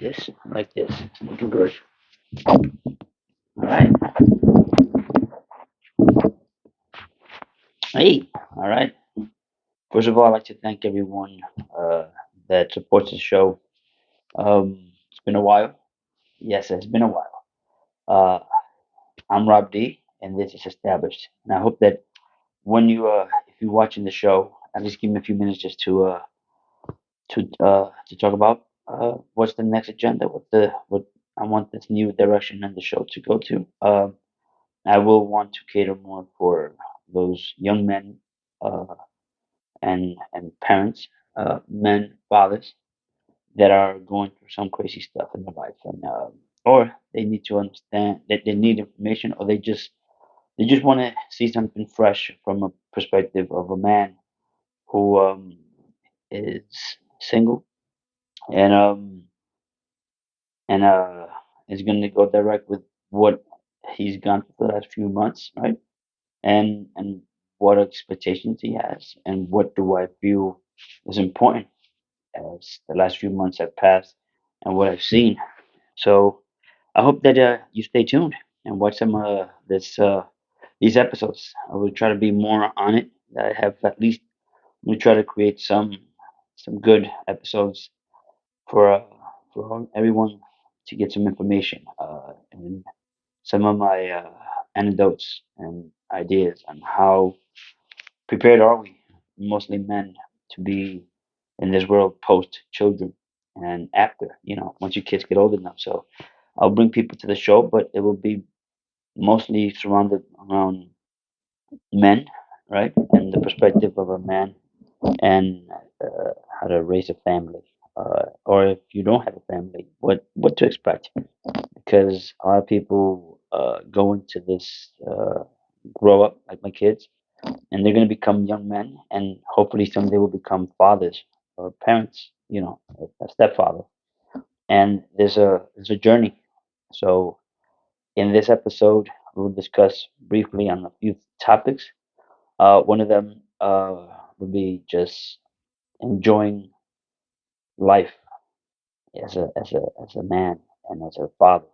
This, like this. Looking good. All right. Hey, all right. First of all, I'd like to thank everyone uh, that supports the show. It's been a while. Yes, it's been a while. Uh, I'm Rob D, and this is Established. And I hope that if you're watching the show, at least give me a few minutes just to talk about what's the next agenda, what I want this new direction in the show to go to. I will want to cater more for those young men uh, and parents, men, fathers that are going through some crazy stuff in their life, and or they need to understand that they need information, or they just want to see something fresh from a perspective of a man who is single and and is going to go direct with what he's gone through the last few months, right? And what expectations he has, and what do I feel is important as the last few months have passed and what I've seen. So I hope that you stay tuned and watch some this these episodes. I will try to be more on it. I have at least we try to create some good episodes for everyone to get some information and some of my anecdotes and ideas on how prepared are we, mostly men, to be in this world post children and after, once your kids get old enough. So I'll bring people to the show, but it will be mostly surrounded around men, right? And the perspective of a man and how to raise a family. Or if you don't have a family, what to expect? Because a lot of people go into this, grow up like my kids, and they're going to become young men, and hopefully someday will become fathers or parents, a stepfather. And there's a journey. So in this episode, we'll discuss briefly on a few topics. One of them would be just enjoying life as a man and as a father,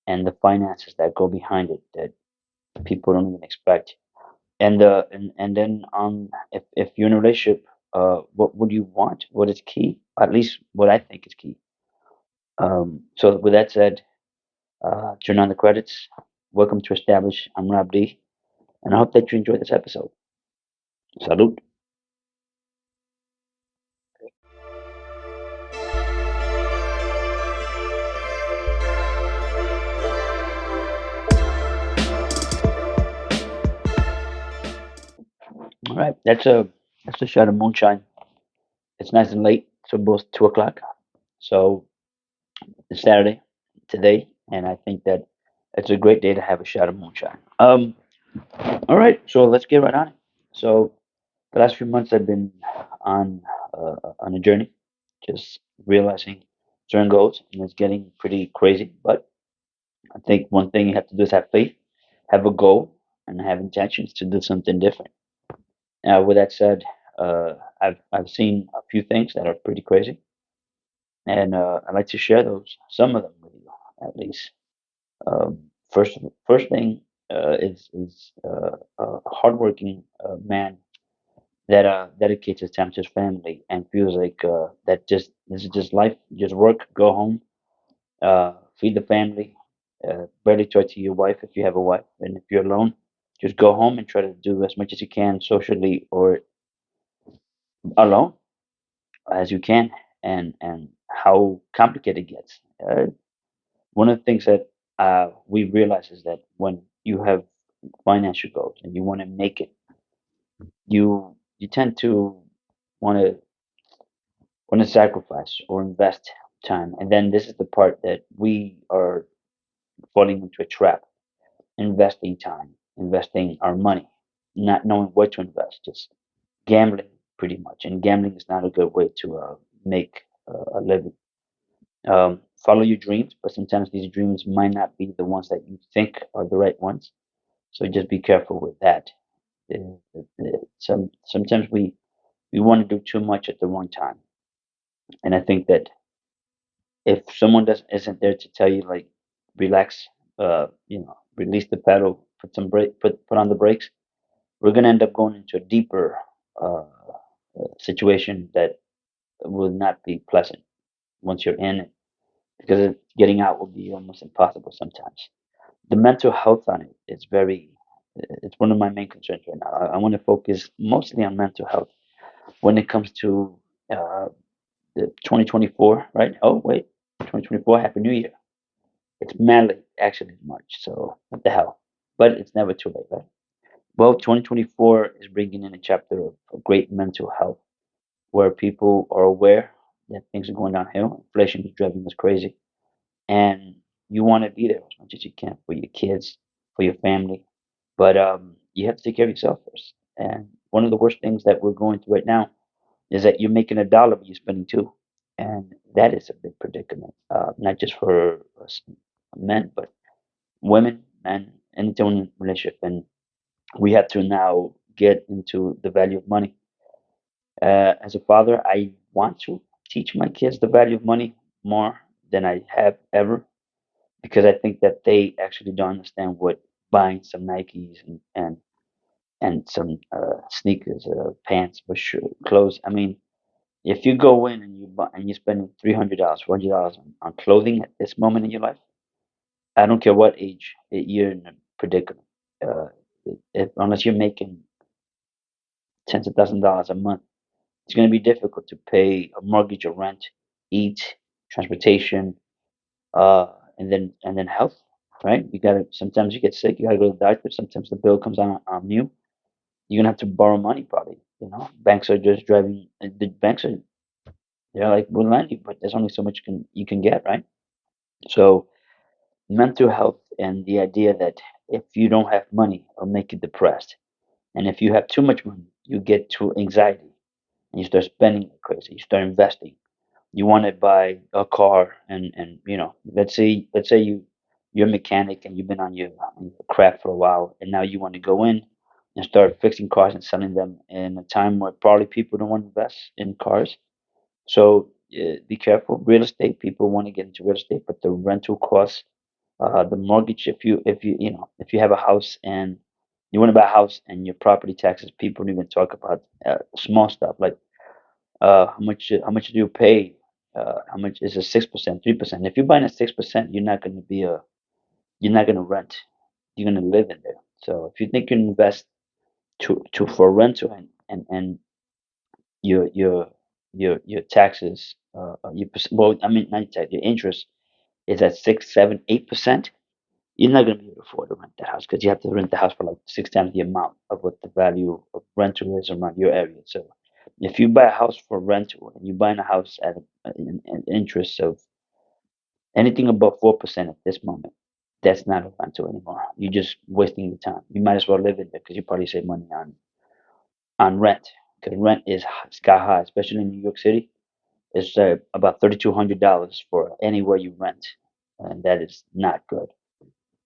and the finances that go behind it that people don't even expect. And then if you're in a relationship, what would you want? What is key? At least what I think is key. So with that said, turn on the credits. Welcome to Establish. I'm Rob D, and I hope that you enjoyed this episode. Salute. All right, that's a shot of moonshine. It's nice and late. It's almost 2 o'clock. So it's Saturday today, and I think that it's a great day to have a shot of moonshine. All right, so let's get right on it. So the last few months I've been on on a journey, just realizing certain goals, and it's getting pretty crazy. But I think one thing you have to do is have faith, have a goal, and have intentions to do something different. Now, with that said, I've seen a few things that are pretty crazy, and I'd like to share some of them with you at least. First thing is a hardworking man that dedicates his time to his family and feels like that just this is just life, just work, go home, feed the family, barely talk to your wife if you have a wife, and if you're alone, just go home and try to do as much as you can socially or alone as you can, and how complicated it gets. One of the things that we realize is that when you have financial goals and you want to make it, you tend to want to sacrifice or invest time, and then this is the part that we are falling into a trap: investing time, investing our money, not knowing what to invest, just gambling pretty much. And gambling is not a good way to make a living. Follow your dreams, but sometimes these dreams might not be the ones that you think are the right ones. So just be careful with that. Sometimes we want to do too much at the wrong time, and I think that if someone isn't there to tell you like relax, release the pedal, put on the brakes, we're gonna end up going into a deeper uh, situation that will not be pleasant once you're in it, because getting out will be almost impossible sometimes. The mental health on it is it's one of my main concerns right now. I want to focus mostly on mental health when it comes to uh, the 2024, right? Oh, wait, 2024, Happy New Year. It's madly actually March, so what the hell? But it's never too late, right? Well, 2024 is bringing in a chapter of great mental health where people are aware that things are going downhill. Inflation is driving us crazy, and you want to be there as much as you can for your kids, for your family, but you have to take care of yourself first. And one of the worst things that we're going through right now is that you're making a dollar, but you're spending two, and that is a big predicament. Not just for us men, but women, men, anyone in a relationship, and we have to now get into the value of money. As a father, I want to teach my kids the value of money more than I have ever, because I think that they actually don't understand what buying some Nikes and some sneakers, pants, for sure, clothes. I mean, if you go in and you buy and you spend $300, $400 on clothing at this moment in your life, I don't care what age you're in a predicament. Uh, unless you're making tens of thousands of dollars a month, it's going to be difficult to pay a mortgage or rent, eat, transportation, and then health. Right? You gotta. Sometimes you get sick. You gotta go to the doctor. Sometimes the bill comes on you. You're gonna have to borrow money, probably. Banks are just driving. The banks are. They're like, we'll lend you, but there's only so much you can get, right? So mental health and the idea that if you don't have money, it'll make you depressed, and if you have too much money, you get to anxiety and you start spending like crazy. You start investing. You want to buy a car, and let's say you're a mechanic and you've been on your craft for a while, and now you want to go in and start fixing cars and selling them in a time where probably people don't want to invest in cars. So be careful. Real estate, people want to get into real estate, but the rental costs, the mortgage, if you have a house and you want to buy a house and your property taxes, people don't even talk about small stuff like how much do you pay? How much is it? 6%, 3%? If you're buying at 6%, you're not gonna rent. You're gonna live in there. So if you think you invest to for rental and your taxes, well, I mean not your tax, your interest is at 6, 7, 8%. You're not gonna be able to afford to rent that house because you have to rent the house for like 6 times the amount of what the value of rental is around your area. So if you buy a house for rental and you're buying a house at an interest of anything above 4% at this moment, that's not a rental anymore. You're just wasting your time. You might as well live in there because you probably save money on rent, because rent is sky high, especially in New York City. It's about $3,200 for anywhere you rent, and that is not good.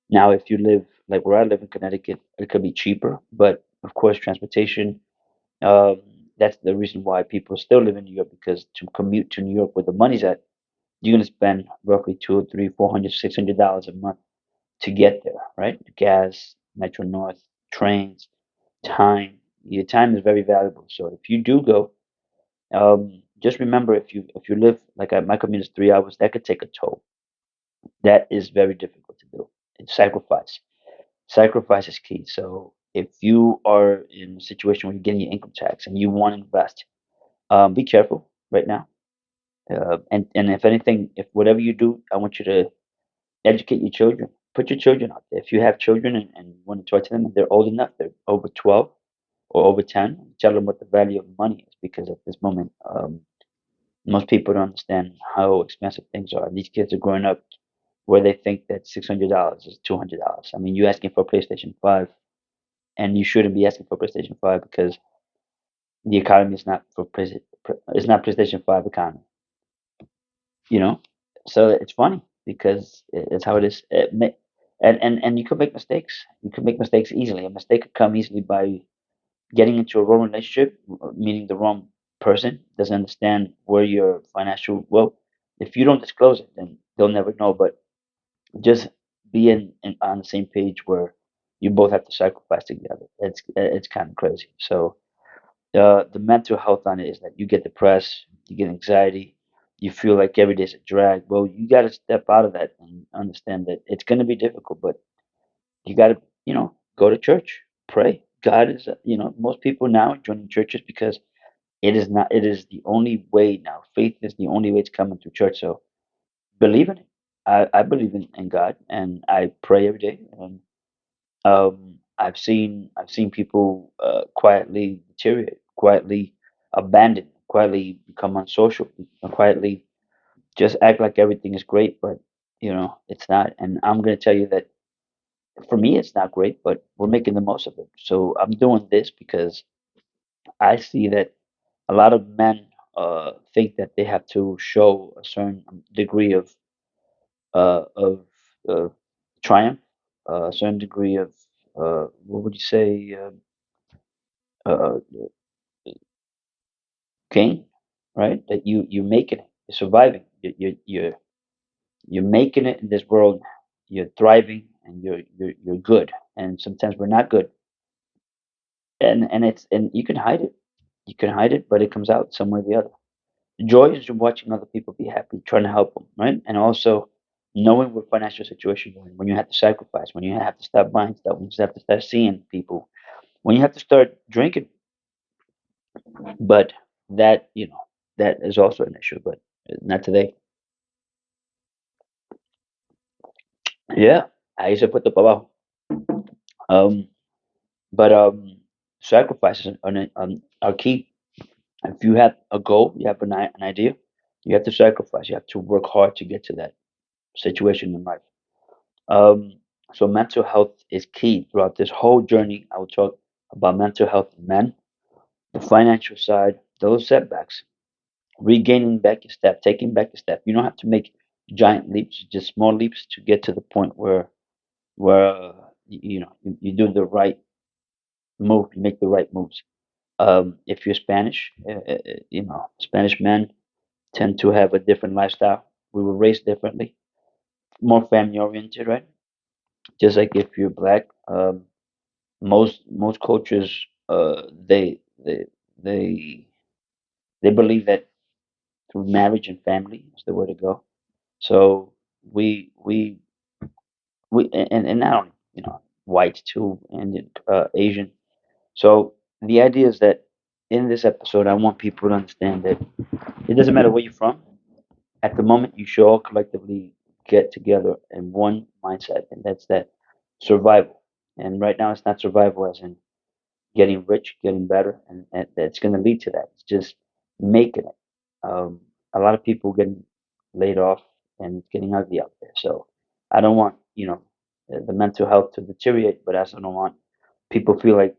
Now, if you live like where I live in Connecticut, it could be cheaper, but of course, transportation. Um, that's the reason why people still live in New York, because to commute to New York where the money's at, you're gonna spend roughly two, three, 400, $600 a month to get there, right? Gas, Metro North, trains, time. Your time is very valuable. So if you do go, just remember, if you live like my commute is 3 hours, that could take a toll. That is very difficult to do. It's sacrifice. Sacrifice is key. So if you are in a situation where you're getting your income tax and you want to invest, be careful right now. And if anything, if whatever you do, I want you to educate your children. Put your children out there. If you have children and you want to talk to them, and they're old enough, they're over 12 or over 10, tell them what the value of money is, because at this moment, most people don't understand how expensive things are. These kids are growing up where they think that $600 is $200. I mean, you're asking for a PlayStation 5, and you shouldn't be asking for PlayStation 5 because the economy is not it's not PlayStation 5 economy, you know? So it's funny because it's how it is. And you could make mistakes. You could make mistakes easily. A mistake could come easily by. getting into a wrong relationship, meaning the wrong person doesn't understand where your financial well. If you don't disclose it, then they'll never know. But just be on the same page where you both have to sacrifice together. It's kind of crazy. So the mental health on it is that you get depressed, you get anxiety, you feel like every day's a drag. Well, you got to step out of that and understand that it's going to be difficult, but you got to, go to church, pray. God is, most people now are joining churches because it is not, it is the only way now. Faith is the only way to come into church. So believe in it. I believe in God and I pray every day. And I've seen people quietly deteriorate, quietly abandon, quietly become unsocial, and quietly just act like everything is great, but it's not. And I'm gonna tell you that for me, it's not great, but we're making the most of it. So I'm doing this because I see that a lot of men think that they have to show a certain degree of triumph, a certain degree of what would you say, uh, gain, right? That you're making it, you're surviving, you're making it in this world, you're thriving, and you're good. And sometimes we're not good, and you can hide it, but it comes out some way or the other. Joy is watching other people be happy, trying to help them, right? And also knowing what financial situation you're in, when you have to sacrifice, when you have to stop buying stuff, when you have to start seeing people, when you have to start drinking. But that, that is also an issue, but not today. Yeah, ahí se fue todo para abajo. Um, but sacrifices are key. If you have a goal, you have an idea, you have to sacrifice. You have to work hard to get to that situation in life. Um, so mental health is key throughout this whole journey. I will talk about mental health in men, the financial side, those setbacks, regaining back your step, taking back a step. You don't have to make giant leaps, just small leaps to get to the point where you do the right move, you make the right moves. If you're Spanish, Spanish men tend to have a different lifestyle. We were raised differently, more family oriented, right? Just like if you're black, most cultures, they they they believe that through marriage and family is the way to go. So we we and not only whites too, and Asian. So the idea is that in this episode, I want people to understand that it doesn't matter where you're from. At the moment, you should all collectively get together in one mindset, and that's that survival. And right now, it's not survival as in getting rich, getting better, and that's going to lead to that. It's just making it. A lot of people getting laid off, and it's getting ugly out there. So I don't want the mental health to deteriorate, but I also don't want people feel like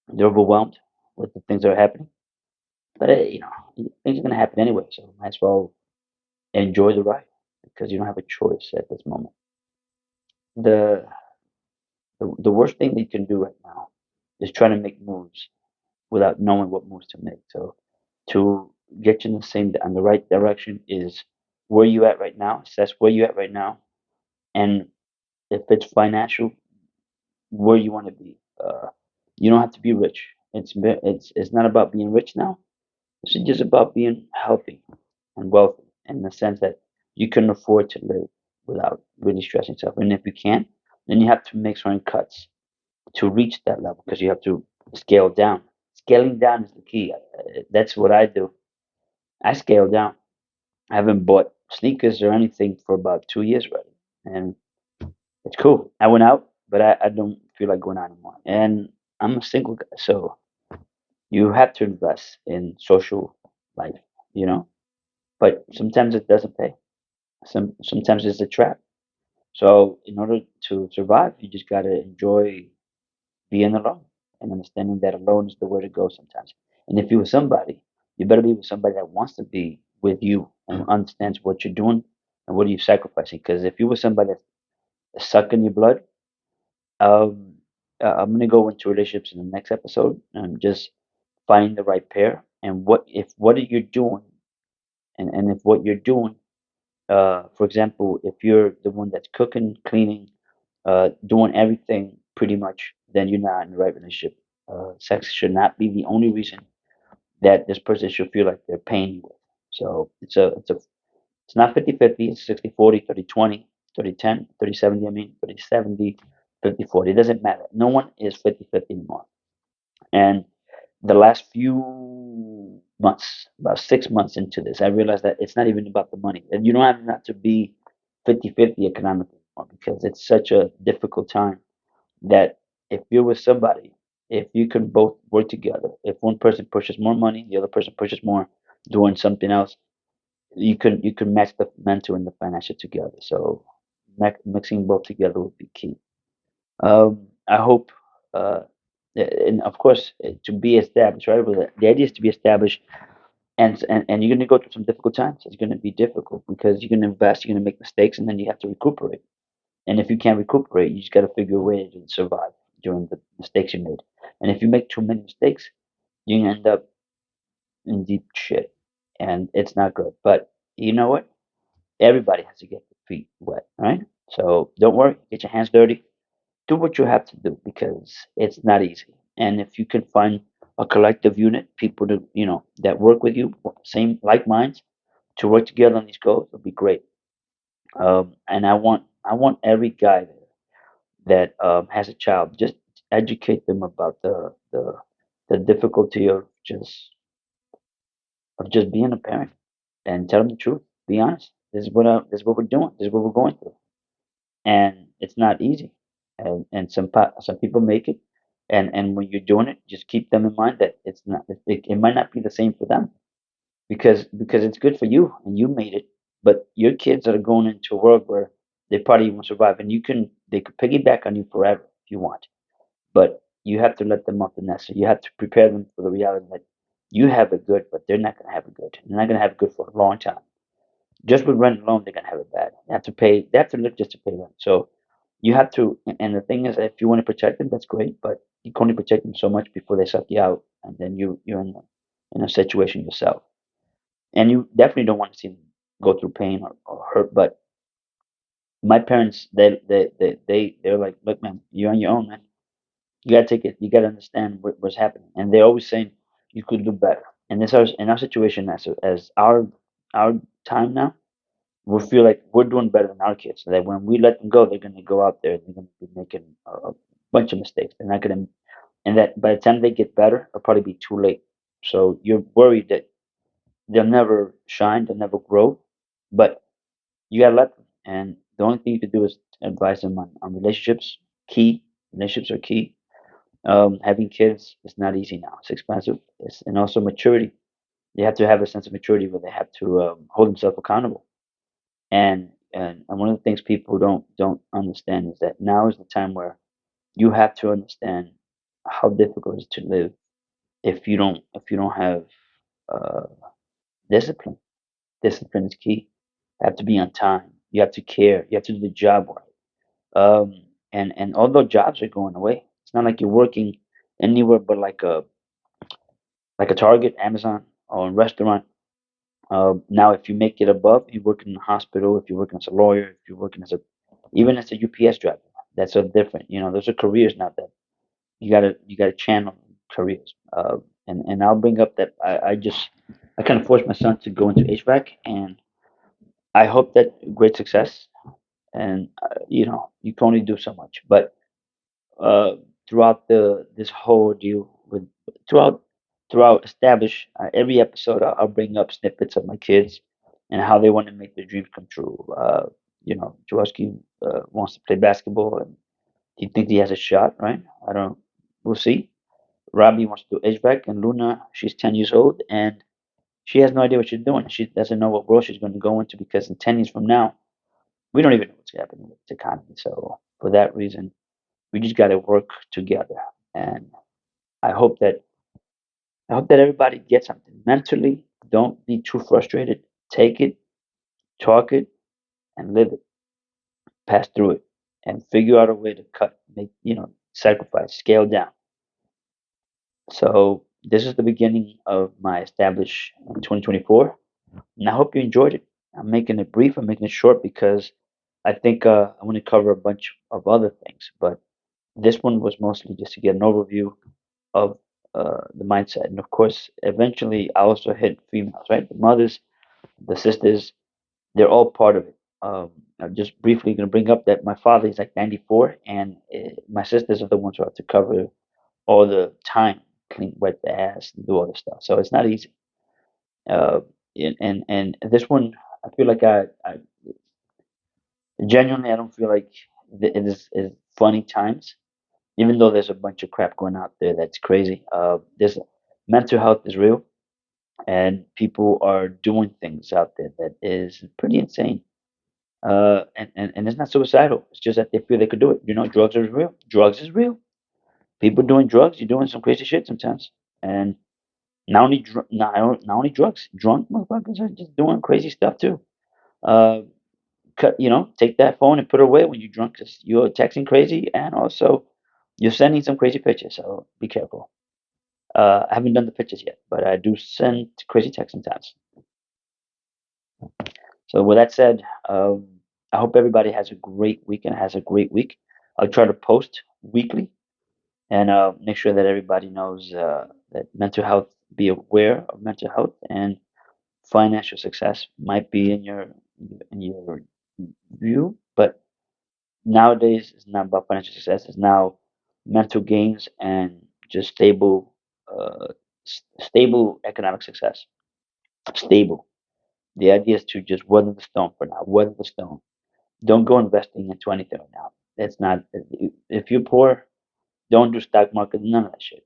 they're overwhelmed with the things that are happening. But things are going to happen anyway, so might as well enjoy the ride because you don't have a choice at this moment. The the worst thing that you can do right now is try to make moves without knowing what moves to make. So to get you in the right direction is where you at right now. Assess where you at right now, and if it's financial, where you want to be. You don't have to be rich. It's not about being rich now. It's just about being healthy and wealthy in the sense that you can afford to live without really stressing yourself. And if you can't, then you have to make certain cuts to reach that level because you have to scale down. Scaling down is the key. That's what I do. I scale down. I haven't bought sneakers or anything for about 2 years already, and it's cool. I went out, but I don't feel like going out anymore. And I'm a single guy, so you have to invest in social life, you know. But sometimes it doesn't pay. Sometimes it's a trap. So in order to survive, you just gotta enjoy being alone and understanding that alone is the way to go sometimes. And if you're with somebody, you better be with somebody that wants to be with you and understands what you're doing and what are you sacrificing. Because if you're with somebody that's sucking your blood, um, I'm gonna go into relationships in the next episode and just find the right pair and what are you doing and if what you're doing, for example, if you're the one that's cooking, cleaning, doing everything pretty much, then you're not in the right relationship. Sex should not be the only reason that this person should feel like they're paying you with. So it's not 50-50, it's 60-40, 30-20, 30-10, 30-70, I mean, 30-70, 50-40. It doesn't matter. No one is 50-50 anymore. And the last few months, about 6 months into this, I realized that it's not even about the money. And you don't have not to be 50-50 economically anymore because it's such a difficult time that if you're with somebody, if you can both work together, if one person pushes more money, the other person pushes more doing something else, you can match the mental and the financial together. So mixing both together would be key. I hope, uh, and of course, to be established, right? But the idea is to be established, and you're going to go through some difficult times. It's going to be difficult because you're going to invest, you're going to make mistakes, and then you have to recuperate. And if you can't recuperate, you just got to figure a way to survive during the mistakes you made. And if you make too many mistakes, you end up in deep shit, and it's not good. But you know what? Everybody has to get their feet wet, right? So don't worry, get your hands dirty, do what you have to do because it's not easy. And if you can find a collective unit, people to that work with you, same like minds, to work together on these goals, it'll be great. And I want every guy there that has a child, just educate them about the difficulty of just being a parent and tell them the truth. Be honest. This is what we're doing. This is what we're going through, and it's not easy. And some people make it, and when you're doing it, just keep them in mind that it might not be the same for them because it's good for you and you made it, but your kids are going into a world where they probably won't survive, and they could piggyback on you forever if you want, but you have to let them off the nest. So you have to prepare them for the reality that you have it good, but they're not going to have it good. They're not going to have it good for a long time. Just with rent alone, they're gonna have it bad. They have to pay. They have to live just to pay rent. So you have to. And the thing is, if you want to protect them, that's great. But you can only protect them so much before they suck you out, and then you're in a situation yourself. And you definitely don't want to see them go through pain or hurt. But my parents, they're like, look, man, you're on your own, man. You gotta take it. You gotta understand what's happening. And they're always saying you could do better. And this in our situation as our time now, we feel like we're doing better than our kids. So that when we let them go, they're going to go out there. They're going to be making a bunch of mistakes. They're not going to, and that by the time they get better, it'll probably be too late. So you're worried that they'll never shine, they'll never grow, but you got to let them. And the only thing you can do is advise them on relationships. Key relationships are key. Having kids is not easy now. It's expensive. And also maturity. They have to have a sense of maturity where they have to hold themselves accountable. And one of the things people don't understand is that now is the time where you have to understand how difficult it is to live if you don't have uh, discipline. Discipline is key. You have to be on time. You have to care. You have to do the job right. And although jobs are going away, it's not like you're working anywhere but like a Target, Amazon, or a restaurant. Now, if you make it above, you work in a hospital, if you're working as a lawyer, if you're working even as a UPS driver, that's so different. Those are careers now that you gotta channel careers. And I'll bring up that I kind of forced my son to go into HVAC, and I hope that great success. And you can only do so much, but uh, throughout this whole deal with throughout throughout establish every episode I'll bring up snippets of my kids and how they want to make their dreams come true. Jaworski wants to play basketball and he thinks he has a shot, right? I don't. We'll see. Robbie wants to do HVAC, and Luna, she's 10 years old and she has no idea what she's doing. She doesn't know what world she's going to go into because in 10 years from now, we don't even know what's happening with the economy. So for that reason, we just got to work together. And I hope that I hope that everybody gets something mentally. Don't be too frustrated. Take it, talk it, and live it. Pass through it, and figure out a way to cut. Make sacrifice, scale down. So this is the beginning of my establish in 2024, and I hope you enjoyed it. I'm making it brief. I'm making it short because I think I want to cover a bunch of other things, but this one was mostly just to get an overview of the mindset. And of course, eventually, I also hit females, right? The mothers, the sisters, they're all part of it. I'm just briefly going to bring up that my father is like 94, and my sisters are the ones who have to cover all the time, clean, wet the ass, and do all this stuff. So it's not easy. Uh, and this one, I feel like I genuinely, I don't feel like it is funny times, even though there's a bunch of crap going out there that's crazy. There's mental health is real, and people are doing things out there that is pretty insane. And it's not suicidal. It's just that they feel they could do it. You know, drugs are real. Drugs is real. People doing drugs, you're doing some crazy shit sometimes. And not only drugs, drunk motherfuckers are just doing crazy stuff too. Uh, take that phone and put it away when you're drunk because you're texting crazy, and also you're sending some crazy pictures. So be careful. I haven't done the pictures yet, but I do send crazy texts sometimes. So with that said, I hope everybody has a great weekend, has a great week. I'll try to post weekly and make sure that everybody knows that mental health, be aware of mental health, and financial success might be in your view, but nowadays it's not about financial success. It's now mental gains and just stable economic success. Stable. The idea is to just weather the storm for now. Weather the storm. Don't go investing into anything right now. It's not. If you're poor, don't do stock market. None of that shit.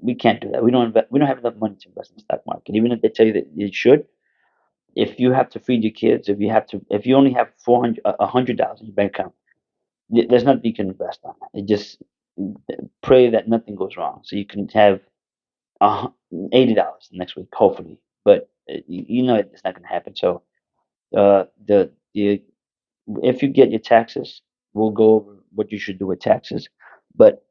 We can't do that. We don't invest. We don't have enough money to invest in the stock market. Even if they tell you that you should, if you have to feed your kids, if you only have 400, $100 in your bank account, there's nothing you can invest on. It just pray that nothing goes wrong, so you can have $80 next week, hopefully. But you know it's not going to happen. So the if you get your taxes, we'll go over what you should do with taxes. But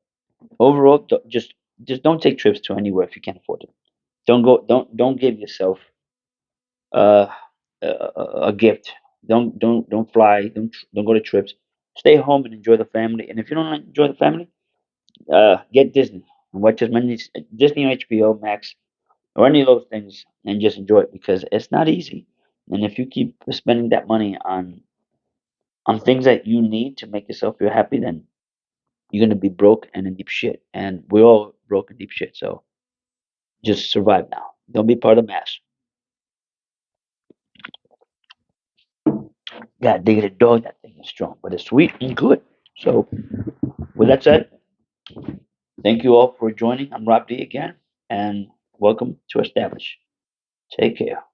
overall, just don't take trips to anywhere if you can't afford it. Don't go. Don't give yourself uh, a gift. Don't fly. Don't go to trips. Stay home and enjoy the family. And if you don't enjoy the family, get Disney and watch as many Disney or HBO Max or any of those things and just enjoy it because it's not easy. And if you keep spending that money on things that you need to make yourself feel happy, then you're gonna be broke and in deep shit. And we're all broke and deep shit. So just survive now. Don't be part of the mass. God dig it, dog. That thing is strong, but it's sweet and good. So with that said, thank you all for joining. I'm Rob D again, and welcome to Establish. Take care.